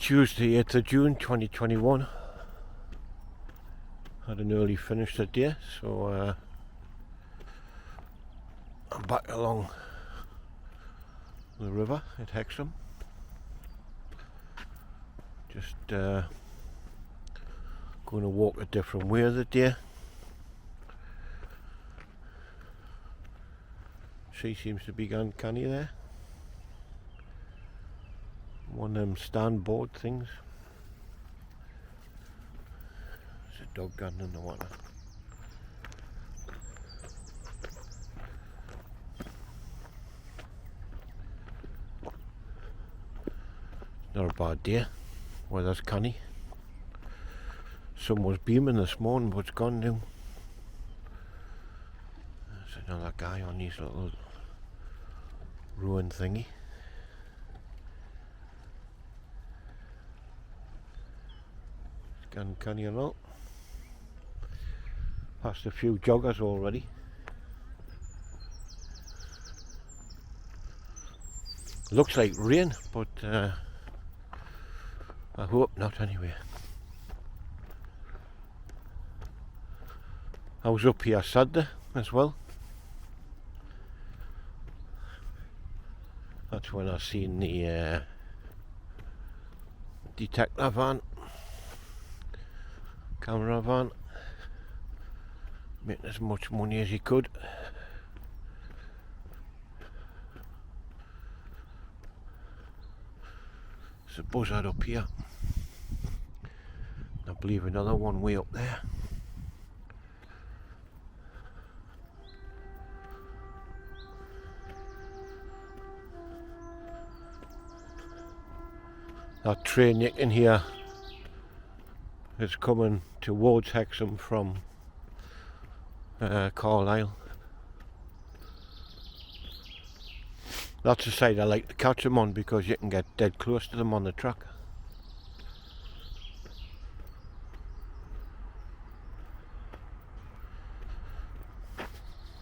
Tuesday 8th of June 2021. Had an early finish today, so I'm back along the river at Hexham. Just going to walk a different way today. She seems to be gone canny there. One of them stand board things. There's a dog gone in the water. Not a bad day. Weather's canny. Sun was beaming this morning, but it's gone now. There's another guy on his little ruin thingy. It's gone canny and all. Passed a few joggers already. Looks like rain, but I hope not anyway. I was up here Saturday as well. That's when I seen the detector van, camera van, making as much money as he could. There's a buzzard up here. I believe another one way up there. That train you can hear is coming towards Hexham from Carlisle. That's the side I like to catch them on because you can get dead close to them on the track.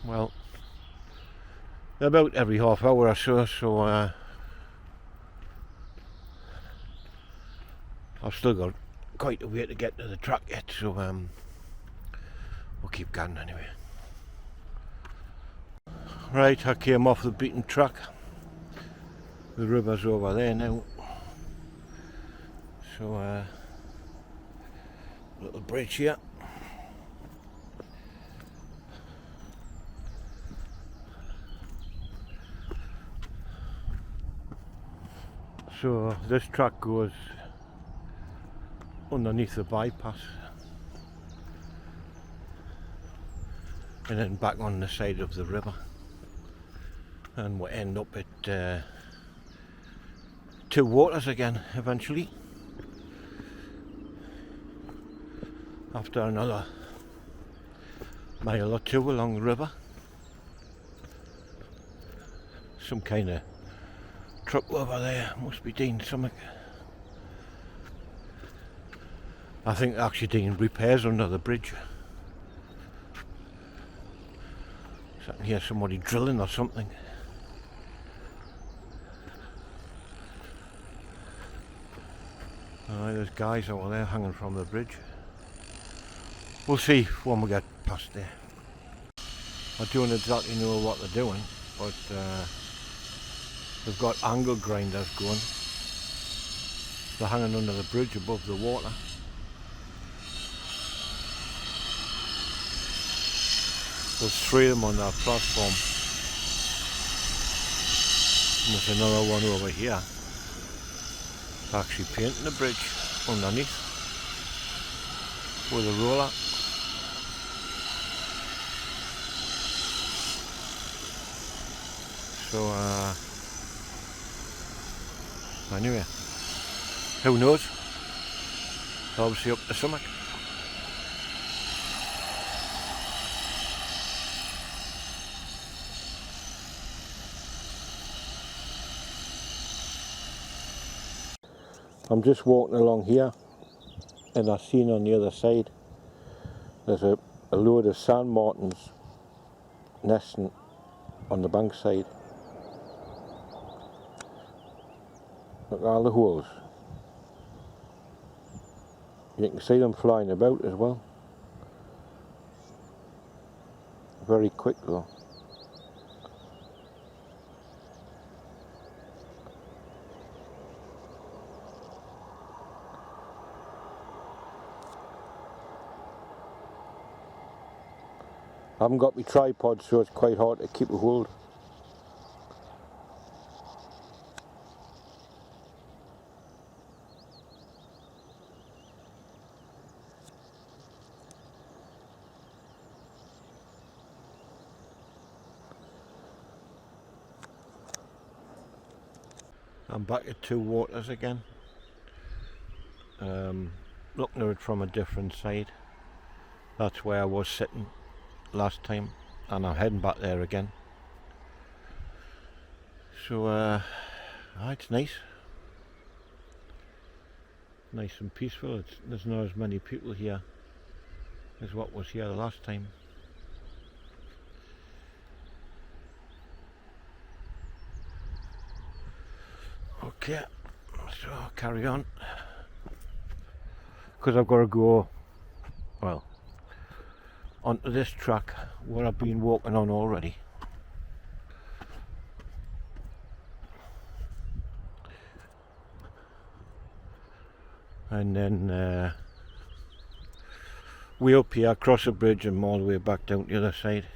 Well, about every half hour or so, I've still got quite a way to get to the track yet, so we'll keep going anyway. Right, I came off the beaten track. The river's over there now. So little bridge here. So this track goes underneath the bypass and then back on the side of the river, and we'll end up at Two Waters again eventually after another mile or two along the river. Some kind of truck over there, must be doing something. I think they're actually doing repairs under the bridge. So I can hear somebody drilling or something. There's guys over there hanging from the bridge. We'll see when we get past there. I don't exactly know what they're doing, but they've got angle grinders going. They're hanging under the bridge above the water. There's three of them on that platform. And there's another one over here. Actually painting the bridge underneath with a roller. So anyway, who knows? Obviously up to something. I'm just walking along here and I've seen on the other side there's a load of sand martins nesting on the bank side. Look at all the holes. You can see them flying about as well. Very quick though. I haven't got my tripod, so it's quite hard to keep a hold. I'm back at Two Waters again. Looking at it from a different side. That's where I was sitting last time, and I'm heading back there again. So it's nice and peaceful. There's not as many people here as what was here the last time. Okay, so I'll carry on, because I've got to go, well, onto this track where I've been walking on already. And then way up here, across the bridge and all the way back down the other side.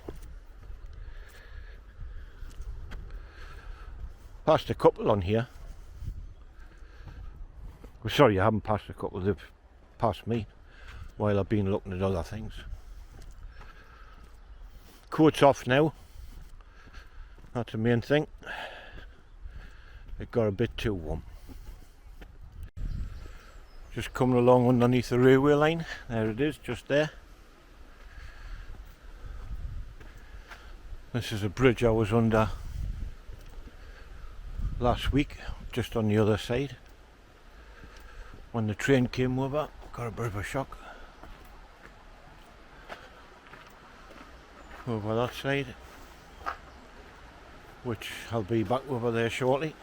Passed a couple on here. Well, sorry, I haven't passed a couple, they've passed me while I've been looking at other things. Coat's off now, that's the main thing. It got a bit too warm. Just coming along underneath the railway line, there it is, just there. This is a bridge I was under last week, just on the other side. When the train came over, got a bit of a shock. Over that side, which I'll be back over there shortly.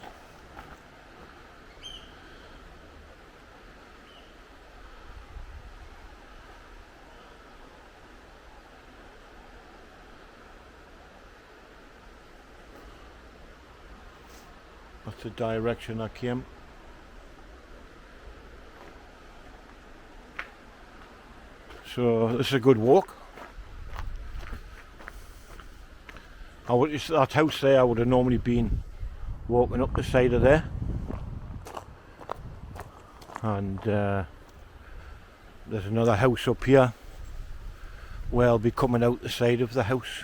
That's the direction I came. So this is a good walk. That house there, I would have normally been walking up the side of there. And there's another house up here where I'll be coming out the side of the house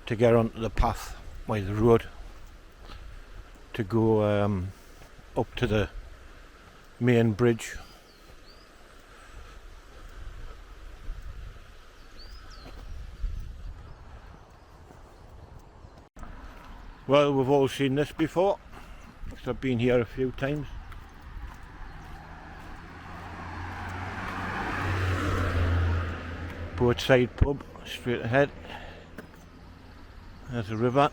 to get onto the path by the road to go up to the main bridge. Well, we've all seen this before, because I've been here a few times. Boatside pub, straight ahead. There's a river.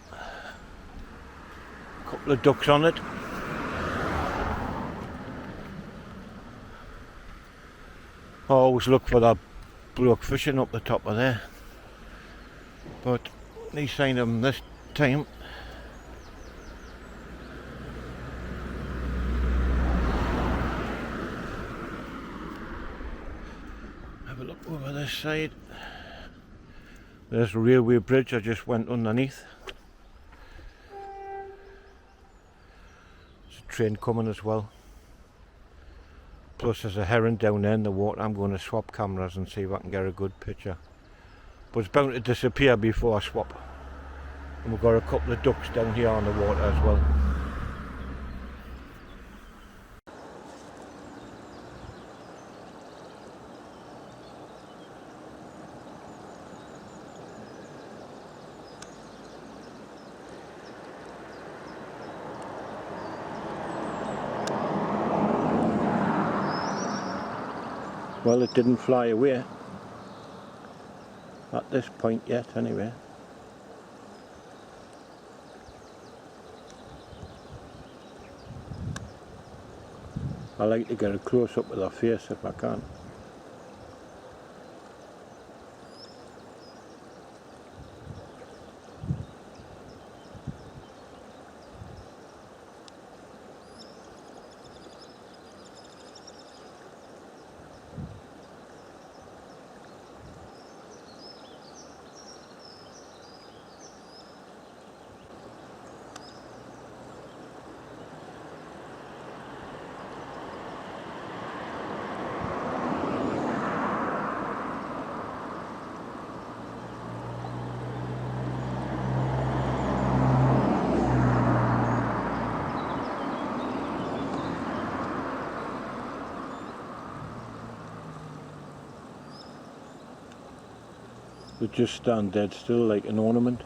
A couple of ducks on it. I always look for that bloke fishing up the top of there. But no sign of him this time. Over this side, there's the railway bridge I just went underneath. There's a train coming as well. Plus there's a heron down there in the water. I'm going to swap cameras and see if I can get a good picture. But it's bound to disappear before I swap. And we've got a couple of ducks down here on the water as well. Well, it didn't fly away at this point yet, anyway. I like to get a close up of their face if I can. They just stand dead still like an ornament.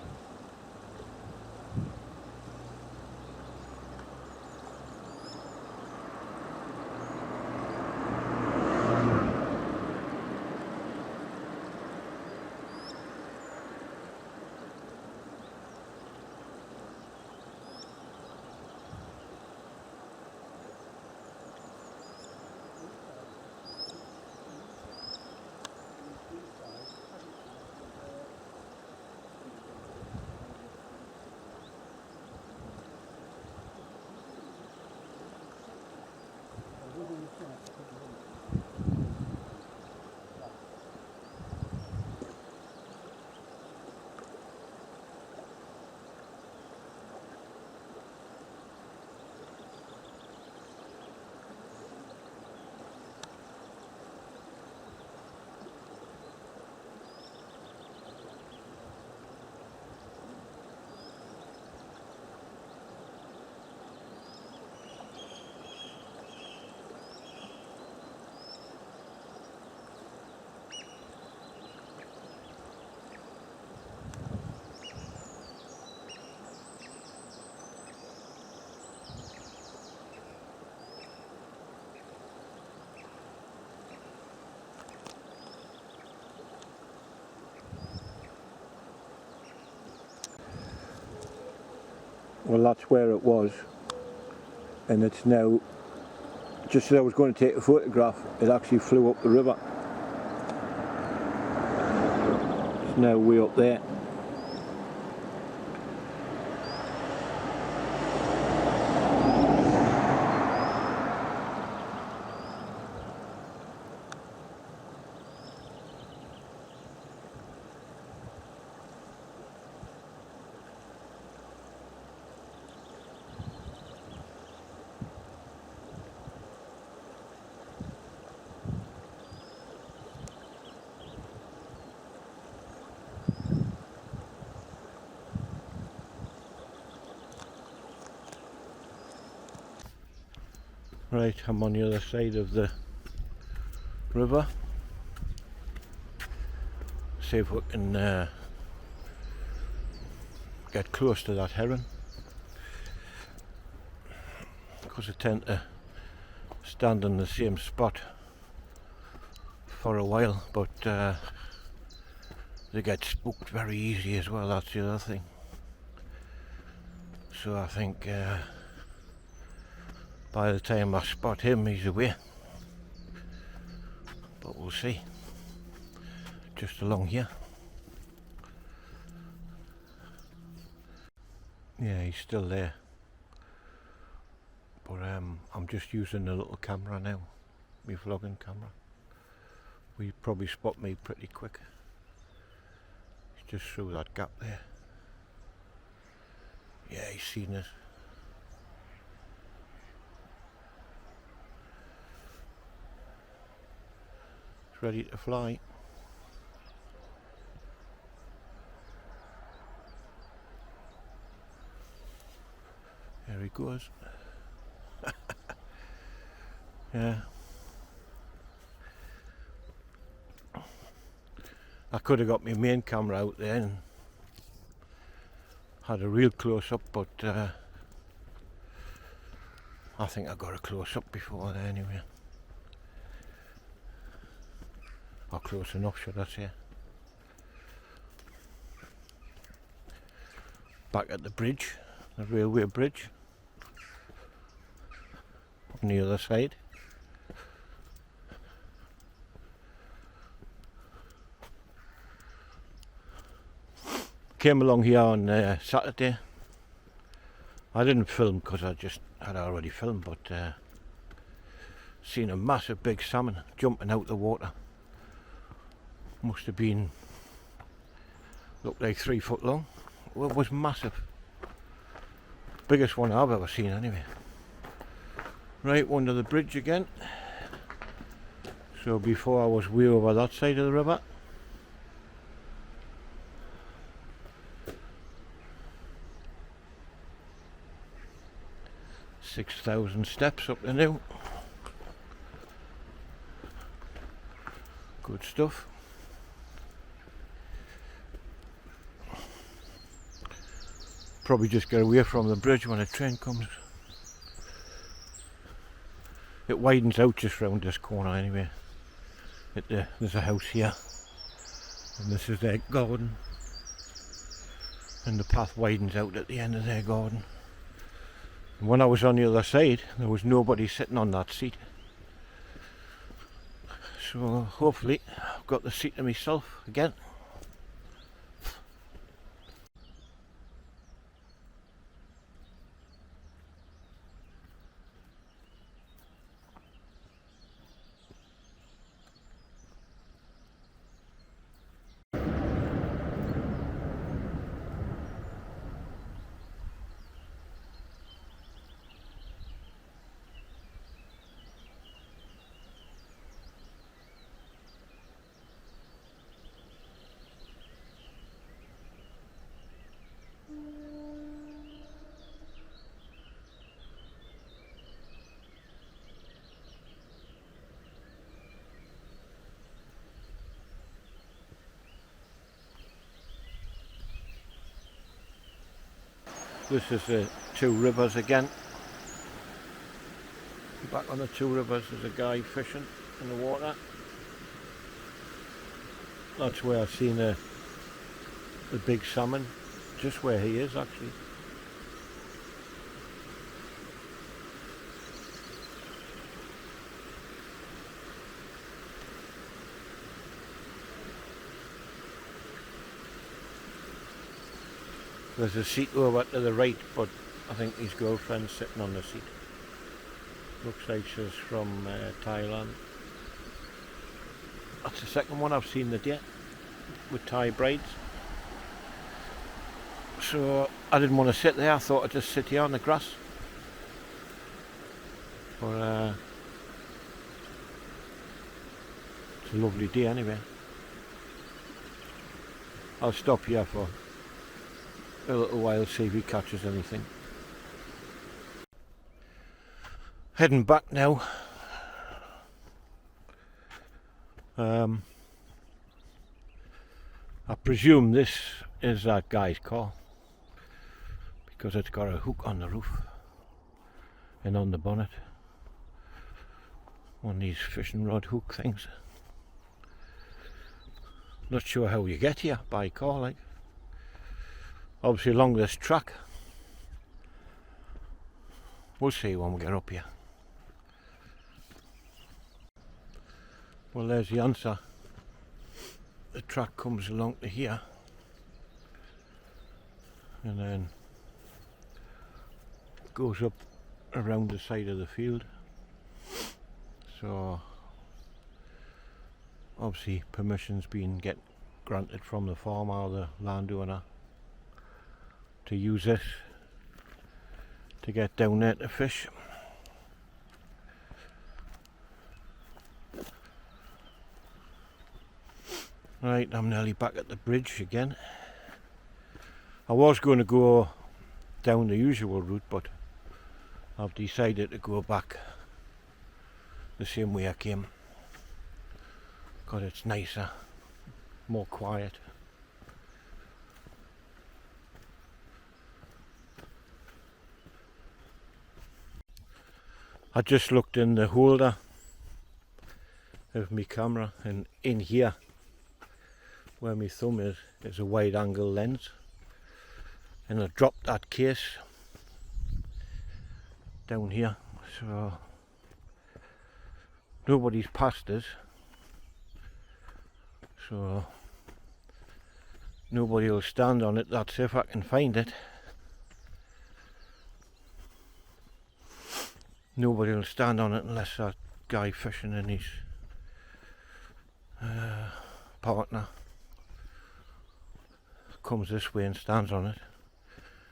Well, that's where it was, and it's now, just as I was going to take a photograph, it actually flew up the river. It's now way up there. Right, I'm on the other side of the river. See if we can get close to that heron, because I tend to stand in the same spot for a while, but they get spooked very easy as well, that's the other thing. So I think by the time I spot him, he's away. But we'll see. Just along here. Yeah, he's still there. But I'm just using the little camera now, my vlogging camera. He'd probably spot me pretty quick. He's just through that gap there. Yeah, he's seen us. He's ready to fly. There he goes. Yeah. I could have got my main camera out there and had a real close up, but I think I got a close up before that anyway. Or close enough, should I say. Back at the bridge, the railway bridge, on the other side. Came along here on Saturday. I didn't film because I just had already filmed, but seen a massive big salmon jumping out the water. Must have been, looked like 3 foot long. Well, it was massive. Biggest one I've ever seen anyway. Right, under the bridge again. So before I was way over that side of the river. "6,000 steps up the new." Good stuff. Probably just get away from the bridge when a train comes. It widens out just round this corner anyway. There's a house here, and this is their garden, and the path widens out at the end of their garden. And when I was on the other side, there was nobody sitting on that seat, so hopefully I've got the seat to myself again. This is the Two Rivers again. Back on the Two Rivers, there's a guy fishing in the water. That's where I've seen the big salmon, just where he is actually. There's a seat over to the right, but I think his girlfriend's sitting on the seat. Looks like she's from Thailand. That's the second one I've seen the day with Thai brides. So I didn't want to sit there, I thought I'd just sit here on the grass. But it's a lovely day anyway. I'll stop here for a little while, see if he catches anything. Heading back now. I presume this is that guy's car because it's got a hook on the roof and on the bonnet. One of these fishing rod hook things. Not sure how you get here by car, like. Obviously along this track. We'll see when we get up here. Well, there's the answer. The track comes along to here and then goes up around the side of the field. So obviously permission's been granted from the farmer or the landowner to use it to get down there to fish. Right, I'm nearly back at the bridge again. I was going to go down the usual route, but I've decided to go back the same way I came because it's nicer, more quiet. I just looked in the holder of my camera, and in here where my thumb is a wide angle lens, and I dropped that case down here, so nobody's passed us, so Nobody will stand on it, that's if I can find it. Nobody will stand on it unless that guy fishing and his partner comes this way and stands on it.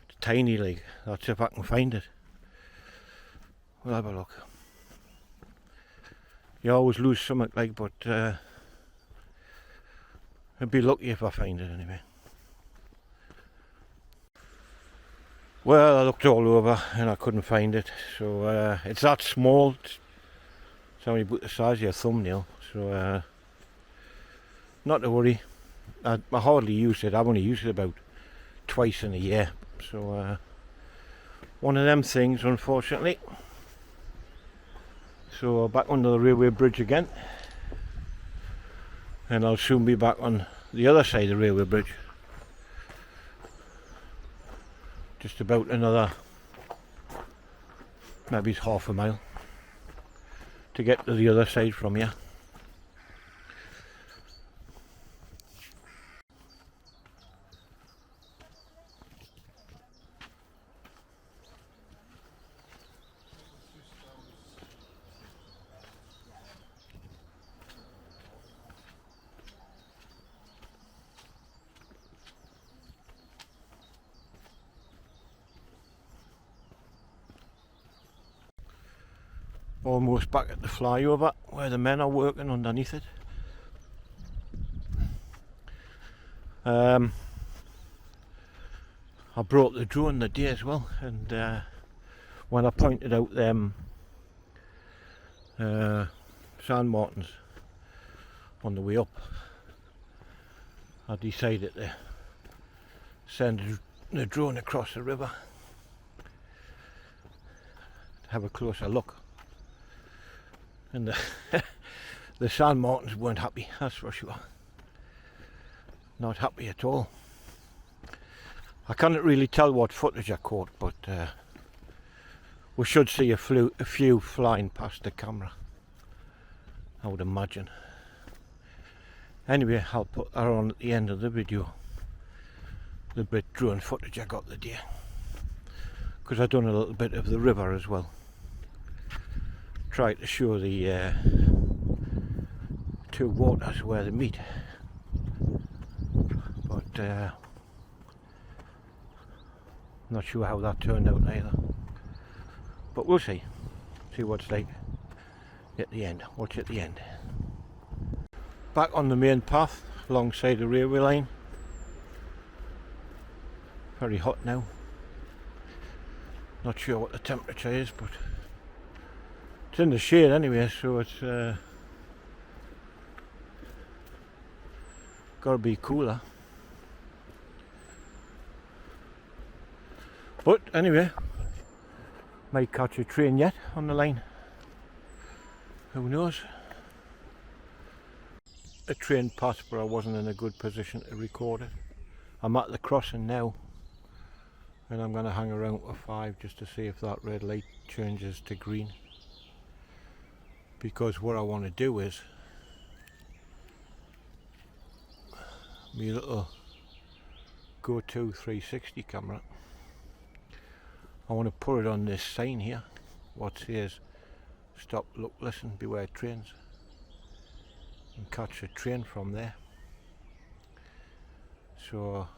It's tiny, like, that's if I can find it. We'll have a look. You always lose something, like, but I'd be lucky if I find it anyway. Well, I looked all over and I couldn't find it, so it's that small. It's only about the size of your thumbnail, so not to worry. I hardly use it. I've only used it about twice in a year, so one of them things, unfortunately. So back on the railway bridge again, and I'll soon be back on the other side of the railway bridge. Just about another, maybe it's half a mile to get to the other side from here. Almost back at the flyover where the men are working underneath it. I brought the drone the day as well, and when I pointed out them sand martins on the way up, I decided to send the drone across the river to have a closer look. And the sand martins weren't happy, that's for sure. Not happy at all. I can't really tell what footage I caught, but we should see a few flying past the camera, I would imagine. Anyway, I'll put that on at the end of the video, the bit drone footage I got the day, because I've done a little bit of the river as well. Try to show the two waters where they meet, but not sure how that turned out either, but we'll see what it's like at the end. Watch at the end. Back on the main path alongside the railway line. Very hot now, not sure what the temperature is, but it's in the shade anyway, so it's gotta be cooler. But anyway, might catch a train yet on the line. Who knows? A train passed, but I wasn't in a good position to record it. I'm at the crossing now, and I'm gonna hang around for 5 just to see if that red light changes to green. Because what I want to do is my little go-to 360 camera, I want to put it on this sign here what says stop, look, listen, beware trains, and catch a train from there. So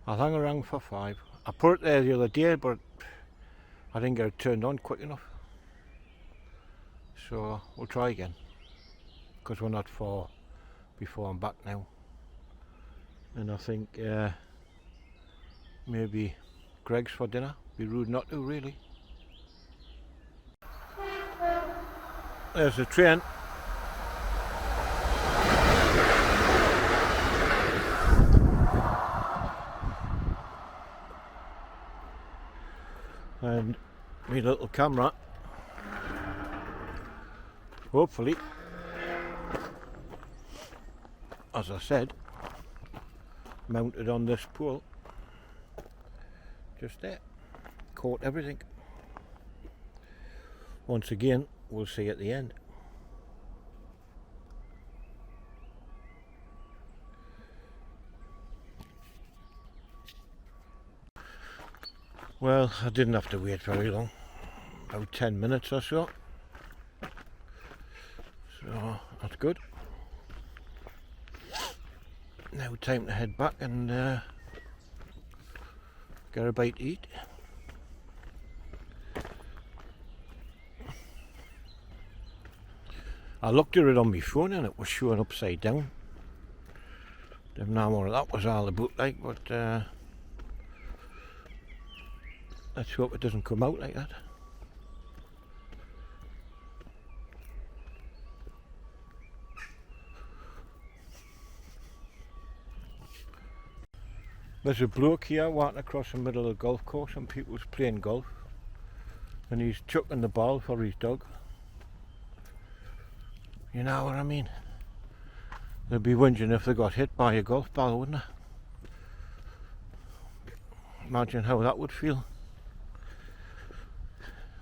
I'll hang around for 5. I put it there the other day, but I didn't get it turned on quick enough. So we'll try again, because we're not far before I'm back now. And I think maybe Greg's for dinner. Be rude not to, really. There's the train. And my little camera, hopefully, as I said, mounted on this pole, just there, caught everything. Once again, we'll see at the end. Well, I didn't have to wait very long, about 10 minutes or so. So that's good. Now time to head back and get a bite to eat. I looked at it on my phone and it was showing upside down. Didn't know what that was all about like, but let's hope it doesn't come out like that. There's a bloke here walking across the middle of the golf course and people's playing golf, and he's chucking the ball for his dog. You know what I mean? They'd be whinging if they got hit by a golf ball, wouldn't they? Imagine how that would feel.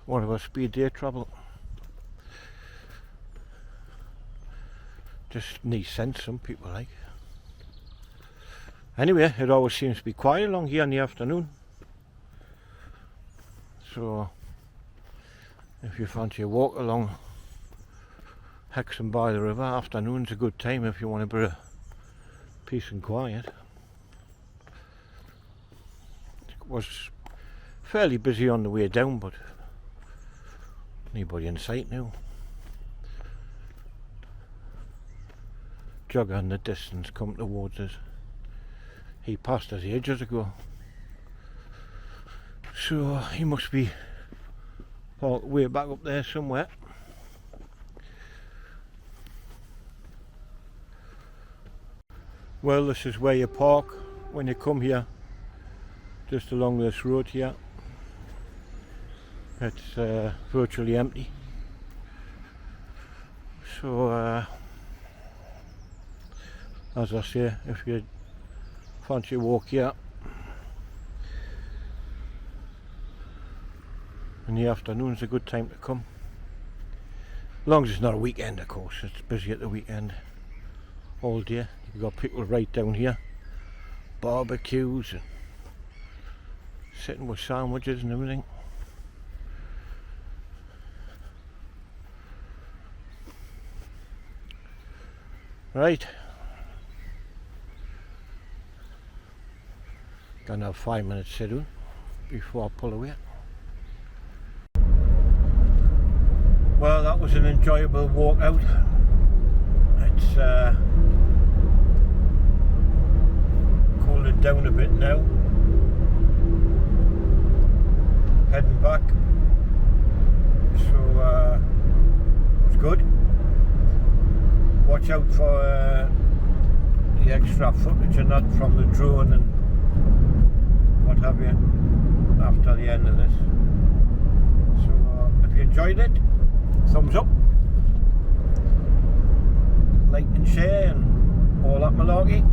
One of our speed day travel. Just needs sense, some people like. Anyway, it always seems to be quiet along here in the afternoon. So, if you fancy a walk along Hexham by the river, afternoon's a good time if you want a bit of peace and quiet. It was fairly busy on the way down, but anybody in sight now. Jogger in the distance come towards us. He passed us ages ago, so he must be all the way back up there somewhere. Well, this is where you park when you come here, just along this road here. It's virtually empty, so as I say, if you fancy a walk here in the afternoon's a good time to come. As long as it's not a weekend, of course. It's busy at the weekend all day. You've got people right down here, barbecues and sitting with sandwiches and everything. Right, gonna have 5 minutes sit down before I pull away. Well, that was an enjoyable walk out. It's cooling down a bit now. Heading back, so it was good. Watch out for the extra footage and that from the drone and what have you after the end of this. So if you enjoyed it, thumbs up, like and share and all that malarkey.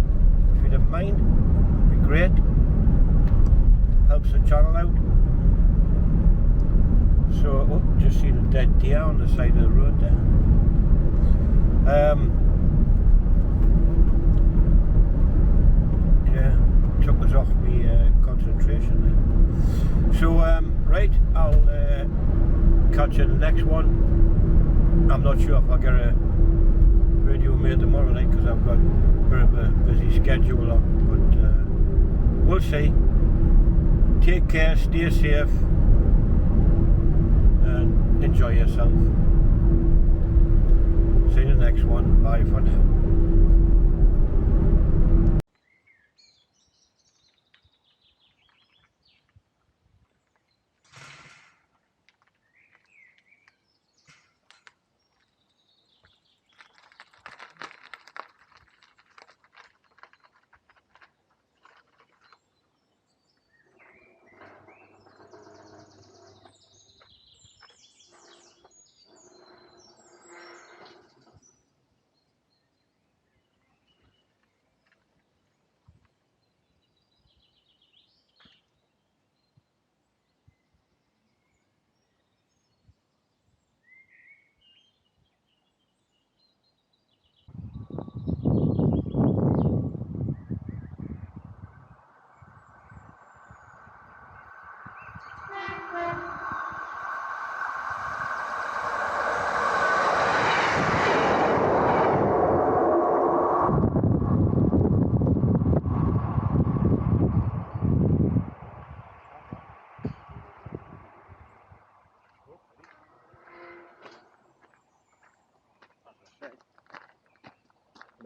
If you don't mind, it'd be great. Helps the channel out. So, oh, just seen a dead deer on the side of the road there. Yeah, took us off me concentration there. So, right, I'll catch you in the next one. I'm not sure if I'll get a video made tomorrow night because I've got a bit of a busy schedule on, but we'll see. Take care, stay safe, and enjoy yourself. See you in the next one. Bye for now.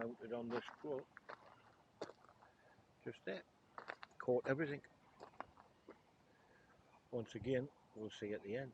mounted on this scroll. Just there. Caught everything. Once again, we'll see at the end.